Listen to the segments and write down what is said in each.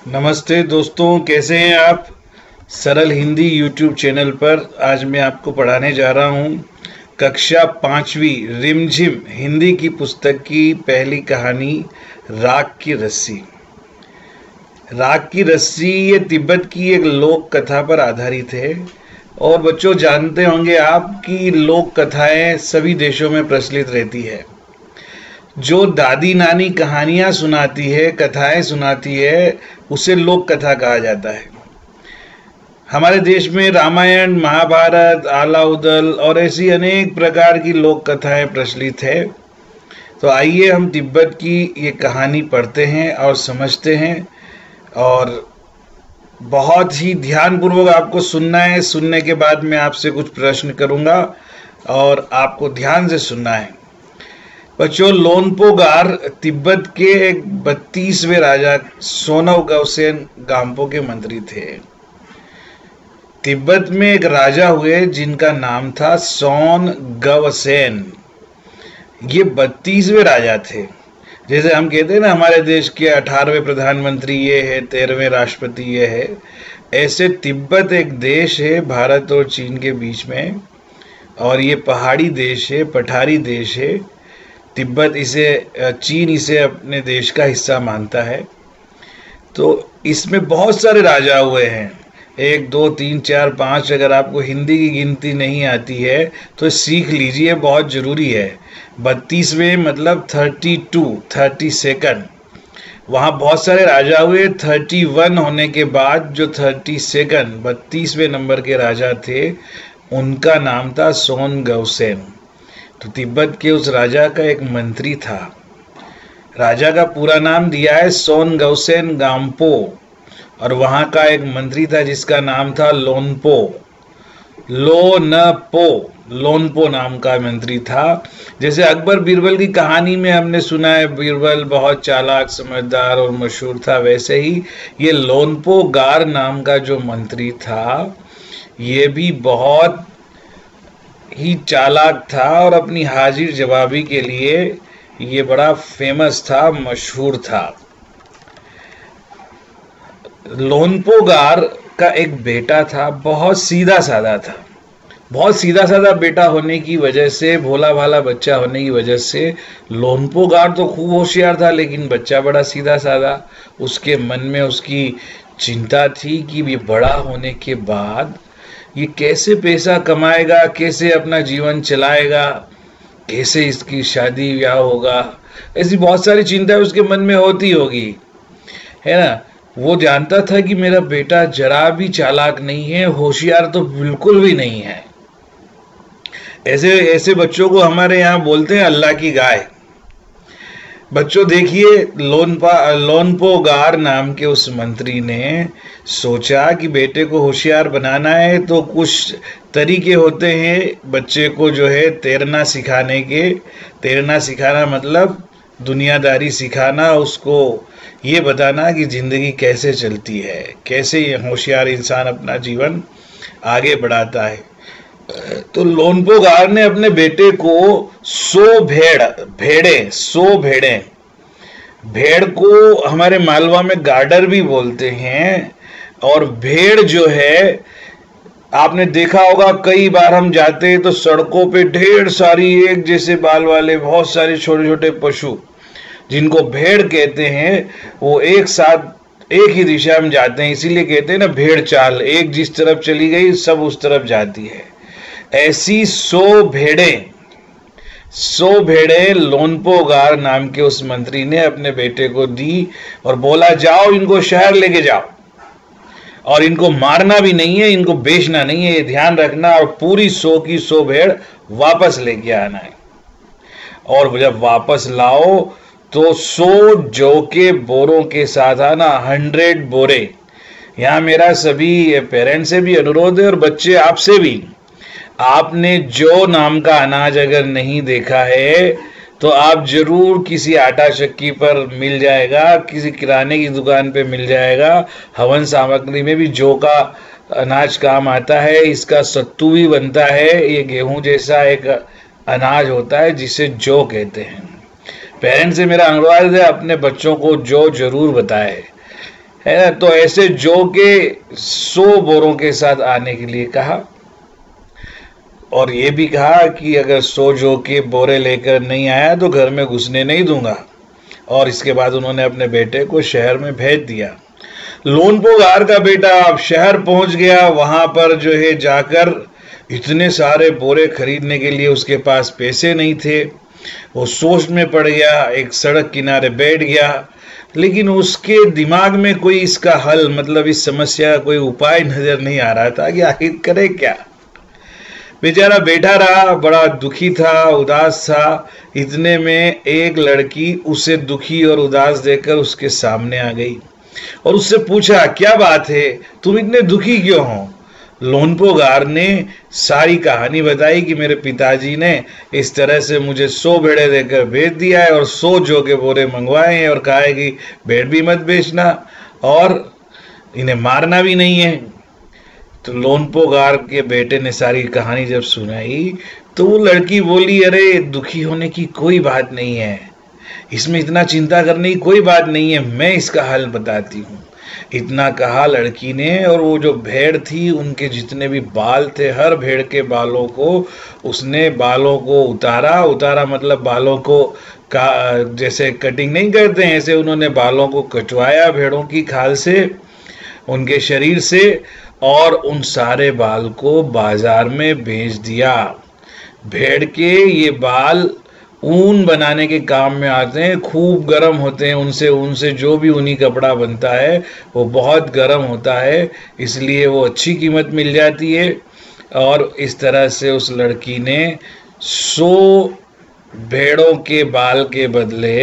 नमस्ते दोस्तों, कैसे हैं आप। सरल हिंदी यूट्यूब चैनल पर आज मैं आपको पढ़ाने जा रहा हूं कक्षा 5वीं रिमझिम हिंदी की पुस्तक की पहली कहानी राख की रस्सी। राख की रस्सी ये तिब्बत की एक लोक कथा पर आधारित है। और बच्चों, जानते होंगे आप कि लोक कथाएं सभी देशों में प्रचलित रहती है। जो दादी नानी कहानियां सुनाती है, कथाएं सुनाती है, उसे लोक कथा कहा जाता है। हमारे देश में रामायण, महाभारत, आलाउदल और ऐसी अनेक प्रकार की लोक कथाएं प्रचलित है। तो आइए हम तिब्बत की ये कहानी पढ़ते हैं और समझते हैं। और बहुत ही ध्यानपूर्वक आपको सुनना है। सुनने के बाद मैं आपसे कुछ प्रश्न करूंगा और आपको ध्यान से सुनना है। बच्चों, लोनपो गार तिब्बत के एक 32वें राजा सोनव गवसेन गाम्पो के मंत्री थे। तिब्बत में एक राजा हुए जिनका नाम था सोन गवसेन। ये 32वें राजा थे। जैसे हम कहते हैं ना, हमारे देश के 18वें प्रधानमंत्री ये है, 13वें राष्ट्रपति ये है, ऐसे तिब्बत एक देश है भारत और चीन के बीच में। और ये पहाड़ी देश है, पठारी देश है। तिब्बत चीन इसे अपने देश का हिस्सा मानता है। तो इसमें बहुत सारे राजा हुए हैं, 1 2 3 4 5। अगर आपको हिंदी की गिनती नहीं आती है तो सीख लीजिए, बहुत ज़रूरी है। 32वें मतलब 32 वहाँ बहुत सारे राजा हुए। 31 होने के बाद जो 32वें नंबर के राजा थे, उनका नाम था सोन गवसेन। तो तिब्बत के उस राजा का एक मंत्री था। राजा का पूरा नाम दिया है सोन गवसेन गाम्पो। और वहाँ का एक मंत्री था जिसका नाम था लोनपो। लोनपो नाम का मंत्री था। जैसे अकबर बीरबल की कहानी में हमने सुना है, बीरबल बहुत चालाक, समझदार और मशहूर था, वैसे ही ये लोनपो गार नाम का जो मंत्री था, ये भी बहुत ही चालाक था और अपनी हाजिर जवाबी के लिए ये बड़ा फेमस था, मशहूर था। लोनपो गार का एक बेटा था, बहुत सीधा साधा था। बहुत सीधा साधा बेटा होने की वजह से, भोला भाला बच्चा होने की वजह से लोनपो गार तो खूब होशियार था, लेकिन बच्चा बड़ा सीधा साधा। उसके मन में उसकी चिंता थी कि ये बड़ा होने के बाद ये कैसे पैसा कमाएगा, कैसे अपना जीवन चलाएगा, कैसे इसकी शादी ब्याह होगा। ऐसी बहुत सारी चिंताएं उसके मन में होती होगी, है ना। वो जानता था कि मेरा बेटा जरा भी चालाक नहीं है, होशियार तो बिल्कुल भी नहीं है। ऐसे बच्चों को हमारे यहाँ बोलते हैं अल्लाह की गाय। बच्चों देखिए, लोनपो गार नाम के उस मंत्री ने सोचा कि बेटे को होशियार बनाना है तो कुछ तरीके होते हैं बच्चे को जो है तैरना सिखाने के। तैरना सिखाना मतलब दुनियादारी सिखाना, उसको ये बताना कि ज़िंदगी कैसे चलती है, कैसे ये होशियार इंसान अपना जीवन आगे बढ़ाता है। तो लोनपो गार ने अपने बेटे को 100 भेड़ को हमारे मालवा में गाडर भी बोलते हैं। और भेड़ जो है, आपने देखा होगा, कई बार हम जाते हैं तो सड़कों पे ढेर सारी एक जैसे बाल वाले बहुत सारे छोटे छोटे पशु, जिनको भेड़ कहते हैं, वो एक साथ एक ही दिशा में जाते हैं। इसीलिए कहते हैं ना, भेड़ चाल, एक जिस तरफ चली गई सब उस तरफ जाती है। ऐसी 100 भेड़ें लोनपो गार नाम के उस मंत्री ने अपने बेटे को दी और बोला, जाओ इनको शहर लेके जाओ, और इनको मारना भी नहीं है, इनको बेचना नहीं है, ये ध्यान रखना, और पूरी 100 की 100 भेड़ वापस लेके आना है। और जब वापस लाओ तो 100 जौ के बोरों के साथ आना, 100 बोरे। यहाँ मेरा सभी पेरेंट्स से भी अनुरोध है और बच्चे आपसे भी, आपने जौ नाम का अनाज अगर नहीं देखा है तो आप जरूर किसी आटा चक्की पर मिल जाएगा, किसी किराने की दुकान पे मिल जाएगा। हवन सामग्री में भी जौ का अनाज काम आता है। इसका सत्तू भी बनता है। ये गेहूं जैसा एक अनाज होता है जिसे जौ कहते हैं। पेरेंट्स से मेरा अनुरोध है, अपने बच्चों को जौ जरूर बताएं, है ना। तो ऐसे जौ के 100 बोरों के साथ आने के लिए कहा, और ये भी कहा कि अगर 100 जौ के बोरे लेकर नहीं आया तो घर में घुसने नहीं दूंगा। और इसके बाद उन्होंने अपने बेटे को शहर में भेज दिया। लोनपो गार का बेटा अब शहर पहुंच गया। वहां पर जो है जाकर इतने सारे बोरे खरीदने के लिए उसके पास पैसे नहीं थे। वो सोच में पड़ गया, एक सड़क किनारे बैठ गया, लेकिन उसके दिमाग में कोई इसका हल, मतलब इस समस्या का कोई उपाय नजर नहीं आ रहा था कि आखिर करे क्या। बेचारा बैठा रहा, बड़ा दुखी था, उदास था। इतने में एक लड़की उसे दुखी और उदास देखकर उसके सामने आ गई और उससे पूछा, क्या बात है, तुम इतने दुखी क्यों हो। लोनपो गार ने सारी कहानी बताई कि मेरे पिताजी ने इस तरह से मुझे 100 भेड़े देकर भेज दिया है और 100 जौ के बोरे मंगवाए हैं और कहा है कि भेड़ भी मत बेचना और इन्हें मारना भी नहीं है। तो लोनपो गार के बेटे ने सारी कहानी जब सुनाई तो वो लड़की बोली, अरे दुखी होने की कोई बात नहीं है, इसमें इतना चिंता करने की कोई बात नहीं है, मैं इसका हल बताती हूँ। इतना कहा लड़की ने, और वो जो भेड़ थी उनके जितने भी बाल थे, हर भेड़ के बालों को उसने बालों को उतारा मतलब बालों को का जैसे कटिंग नहीं करते हैं ऐसे उन्होंने बालों को कटवाया भेड़ों की खाल से, उनके शरीर से, और उन सारे बाल को बाजार में बेच दिया। भेड़ के ये बाल ऊन बनाने के काम में आते हैं, खूब गर्म होते हैं, उनसे जो भी ऊनी कपड़ा बनता है वो बहुत गर्म होता है, इसलिए वो अच्छी कीमत मिल जाती है। और इस तरह से उस लड़की ने 100 भेड़ों के बाल के बदले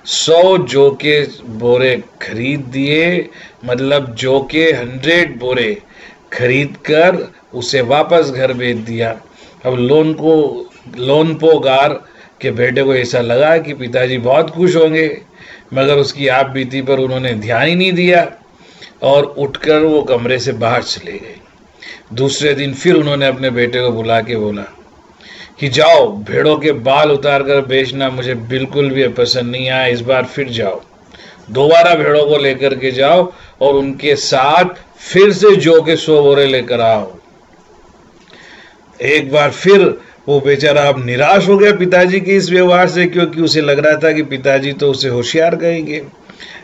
100 जौ के बोरे खरीद दिए, मतलब जौ के 100 बोरे खरीद कर उसे वापस घर भेज दिया। अब लोनपो गार के बेटे को ऐसा लगा कि पिताजी बहुत खुश होंगे, मगर उसकी आप बीती पर उन्होंने ध्यान ही नहीं दिया और उठकर वो कमरे से बाहर चले गए। दूसरे दिन फिर उन्होंने अपने बेटे को बुला के बोला कि जाओ भेड़ों के बाल उतार कर बेचना मुझे बिल्कुल भी पसंद नहीं आया, इस बार फिर जाओ, दोबारा भेड़ों को लेकर के जाओ और उनके साथ फिर से जौ के 100 बोरे लेकर आओ। एक बार फिर वो बेचारा अब निराश हो गया पिताजी के इस व्यवहार से, क्योंकि उसे लग रहा था कि पिताजी तो उसे होशियार कहेंगे,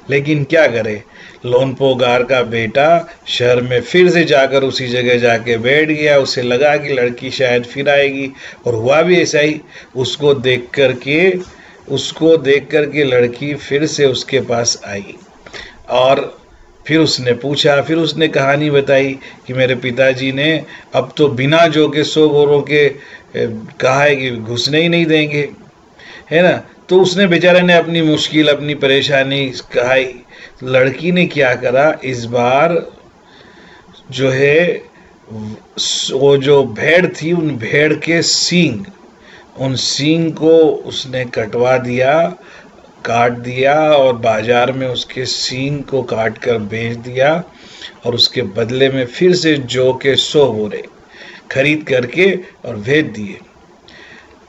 लेकिन क्या करे। लोनपो गार का बेटा शहर में फिर से जाकर उसी जगह जाके बैठ गया। उसे लगा कि लड़की शायद फिर आएगी, और हुआ भी ऐसा ही। उसको देख करके लड़की फिर से उसके पास आई और फिर उसने पूछा, फिर उसने कहानी बताई कि मेरे पिताजी ने अब तो बिना जौ के 100 बोरों के कहा है कि घुसने ही नहीं देंगे, है ना। तो उसने बेचारे ने अपनी मुश्किल, अपनी परेशानी कहाई। लड़की ने क्या करा, इस बार जो है वो जो भेड़ थी उन भेड़ के उन सींग को उसने कटवा दिया, काट दिया और बाजार में उसके सींग को काट कर बेच दिया, और उसके बदले में फिर से जौ के 100 बोरे खरीद करके और भेज दिए।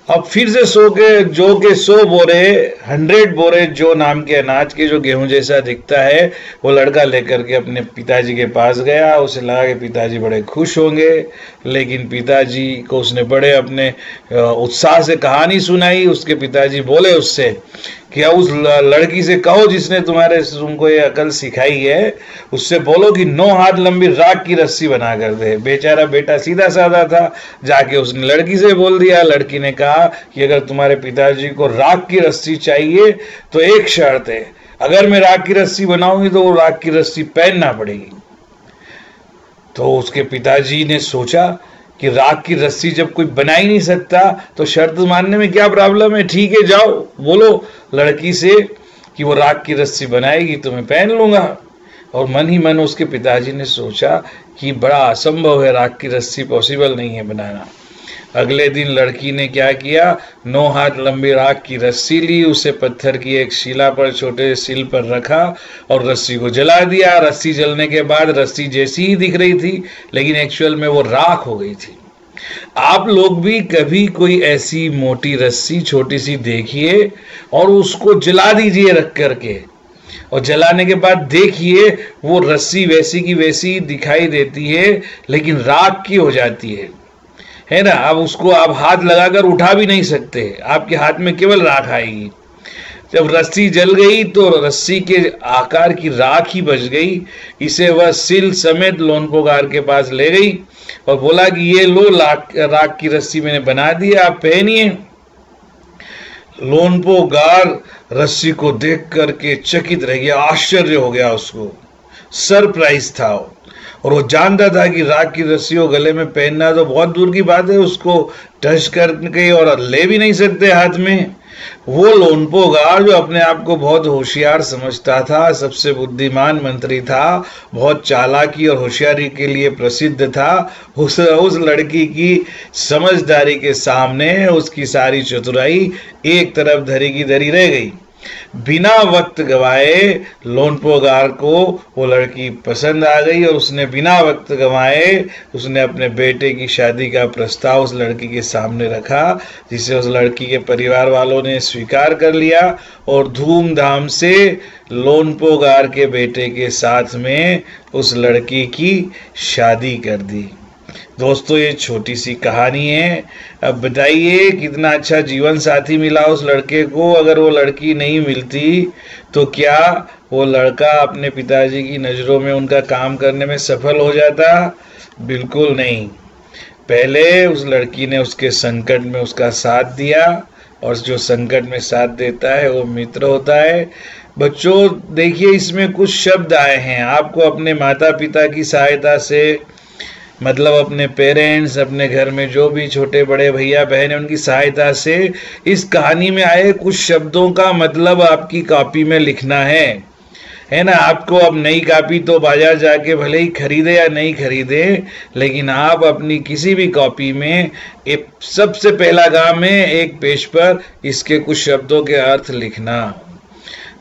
अब फिर से जौ के 100 बोरे, 100 बोरे जौ नाम के अनाज के, जो गेहूं जैसा दिखता है, वो लड़का लेकर के अपने पिताजी के पास गया। उसे लगा कि पिताजी बड़े खुश होंगे, लेकिन पिताजी को उसने बड़े अपने उत्साह से कहानी सुनाई। उसके पिताजी बोले उससे कि उस लड़की से कहो जिसने तुमको ये अकल सिखाई है, उससे बोलो कि 9 हाथ लंबी राख की रस्सी बना कर दे। बेचारा बेटा सीधा साधा था, जाके उसने लड़की से बोल दिया। लड़की ने कहा कि अगर तुम्हारे पिताजी को राख की रस्सी चाहिए तो एक शर्त है, अगर मैं राख की रस्सी बनाऊंगी तो वो राख की रस्सी पहनना पड़ेगी। तो उसके पिताजी ने सोचा कि राख की रस्सी जब कोई बना ही नहीं सकता तो शर्त मानने में क्या प्रॉब्लम है, ठीक है जाओ बोलो लड़की से कि वो राख की रस्सी बनाएगी तो मैं पहन लूंगा। और मन ही मन उसके पिताजी ने सोचा कि बड़ा असंभव है, राख की रस्सी पॉसिबल नहीं है बनाना। अगले दिन लड़की ने क्या किया, 9 हाथ लंबी राख की रस्सी ली, उसे पत्थर की एक शिला पर, छोटे सिल पर रखा और रस्सी को जला दिया। रस्सी जलने के बाद रस्सी जैसी ही दिख रही थी, लेकिन एक्चुअल में वो राख हो गई थी। आप लोग भी कभी कोई ऐसी मोटी रस्सी छोटी सी देखिए और उसको जला दीजिए रख करके, और जलाने के बाद देखिए वो रस्सी वैसी की वैसी दिखाई देती है, लेकिन राख की हो जाती है ना। अब उसको आप हाथ लगाकर उठा भी नहीं सकते, आपके हाथ में केवल राख आएगी। जब रस्सी जल गई तो रस्सी के आकार की राख ही बच गई। इसे वह सिल समेत लोनपोगार के पास ले गई और बोला कि ये लो, राख की रस्सी मैंने बना दी, आप पहनिए। लोनपोगार रस्सी को देख करके चकित रह गया, आश्चर्य हो गया, उसको सरप्राइज था। और वो जानता था कि राख की रस्सी को गले में पहनना तो बहुत दूर की बात है, उसको टच करके और ले भी नहीं सकते हाथ में। वो लोनपोगार जो अपने आप को बहुत होशियार समझता था, सबसे बुद्धिमान मंत्री था, बहुत चालाकी और होशियारी के लिए प्रसिद्ध था, उस लड़की की समझदारी के सामने उसकी सारी चतुराई एक तरफ धरी की धरी रह गई। बिना वक्त गवाए लोनपोगार को वो लड़की पसंद आ गई और उसने बिना वक्त गवाए उसने अपने बेटे की शादी का प्रस्ताव उस लड़की के सामने रखा, जिसे उस लड़की के परिवार वालों ने स्वीकार कर लिया और धूमधाम से लोनपोगार के बेटे के साथ में उस लड़की की शादी कर दी। दोस्तों, ये छोटी सी कहानी है। अब बताइए कितना अच्छा जीवन साथी मिला उस लड़के को। अगर वो लड़की नहीं मिलती तो क्या वो लड़का अपने पिताजी की नज़रों में उनका काम करने में सफल हो जाता? बिल्कुल नहीं। पहले उस लड़की ने उसके संकट में उसका साथ दिया, और जो संकट में साथ देता है वो मित्र होता है। बच्चों देखिए, इसमें कुछ शब्द आए हैं। आपको अपने माता पिता की सहायता से, मतलब अपने पेरेंट्स, अपने घर में जो भी छोटे बड़े भैया बहन हैं, उनकी सहायता से इस कहानी में आए कुछ शब्दों का मतलब आपकी कॉपी में लिखना है ना। आपको अब नई कॉपी तो बाजार जाके भले ही खरीदे या नहीं खरीदे, लेकिन आप अपनी किसी भी कॉपी में एक सबसे पहला काम है, एक पेज पर इसके कुछ शब्दों के अर्थ लिखना।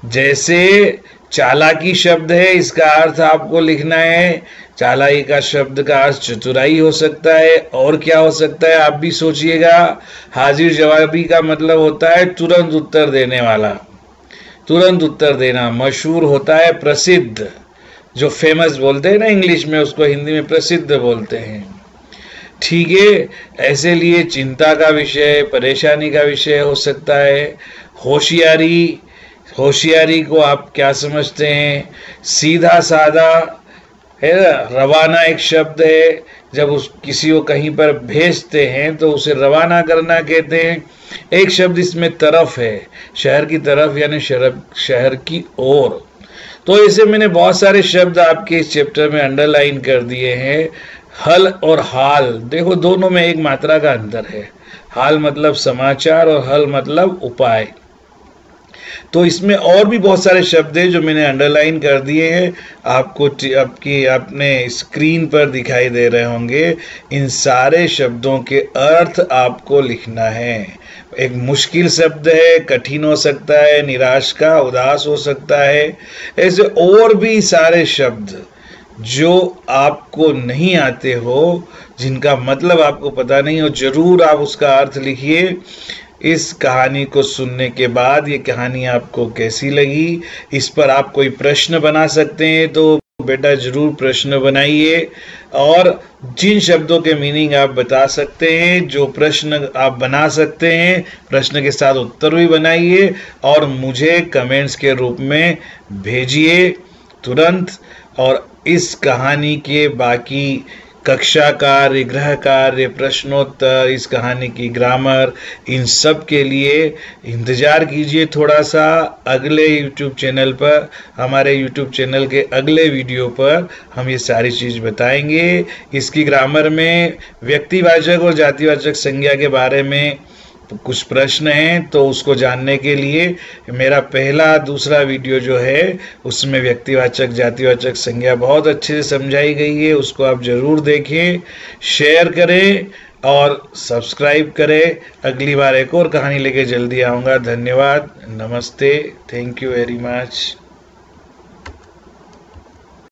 जैसे चालाकी शब्द है, इसका अर्थ आपको लिखना है। चालाकी का शब्द का अर्थ चतुराई हो सकता है, और क्या हो सकता है आप भी सोचिएगा। हाजिर जवाबी का मतलब होता है तुरंत उत्तर देने वाला, तुरंत उत्तर देना। मशहूर होता है प्रसिद्ध, जो फेमस बोलते हैं ना इंग्लिश में, उसको हिंदी में प्रसिद्ध बोलते हैं। ठीक है, ऐसे लिए चिंता का विषय, परेशानी का विषय हो सकता है। होशियारी, होशियारी को आप क्या समझते हैं? सीधा साधा है ना। रवाना एक शब्द है, जब उस किसी को कहीं पर भेजते हैं तो उसे रवाना करना कहते हैं। एक शब्द इसमें तरफ है, शहर की तरफ यानी शहर की ओर। तो ऐसे मैंने बहुत सारे शब्द आपके इस चैप्टर में अंडरलाइन कर दिए हैं। हल और हाल, देखो दोनों में एक मात्रा का अंतर है। हाल मतलब समाचार और हल मतलब उपाय। तो इसमें और भी बहुत सारे शब्द हैं जो मैंने अंडरलाइन कर दिए हैं, आपको आपकी अपने स्क्रीन पर दिखाई दे रहे होंगे। इन सारे शब्दों के अर्थ आपको लिखना है। एक मुश्किल शब्द है, कठिन हो सकता है, निराश का, उदास हो सकता है। ऐसे और भी सारे शब्द जो आपको नहीं आते हो, जिनका मतलब आपको पता नहीं हो, जरूर आप उसका अर्थ लिखिए। इस कहानी को सुनने के बाद ये कहानी आपको कैसी लगी, इस पर आप कोई प्रश्न बना सकते हैं, तो बेटा जरूर प्रश्न बनाइए। और जिन शब्दों के मीनिंग आप बता सकते हैं, जो प्रश्न आप बना सकते हैं, प्रश्न के साथ उत्तर भी बनाइए और मुझे कमेंट्स के रूप में भेजिए तुरंत। और इस कहानी के बाकी कक्षा कार्य, गृह कार्य, प्रश्नोत्तर, इस कहानी की ग्रामर, इन सब के लिए इंतज़ार कीजिए थोड़ा सा। अगले YouTube चैनल पर, हमारे YouTube चैनल के अगले वीडियो पर हम ये सारी चीज़ बताएंगे। इसकी ग्रामर में व्यक्तिवाचक और जातिवाचक संज्ञा के बारे में कुछ प्रश्न हैं, तो उसको जानने के लिए मेरा पहला दूसरा वीडियो जो है उसमें व्यक्तिवाचक जातिवाचक संज्ञा बहुत अच्छे से समझाई गई है, उसको आप ज़रूर देखें, शेयर करें और सब्सक्राइब करें। अगली बार एक और कहानी लेके जल्दी आऊँगा। धन्यवाद, नमस्ते, थैंक यू वेरी मच।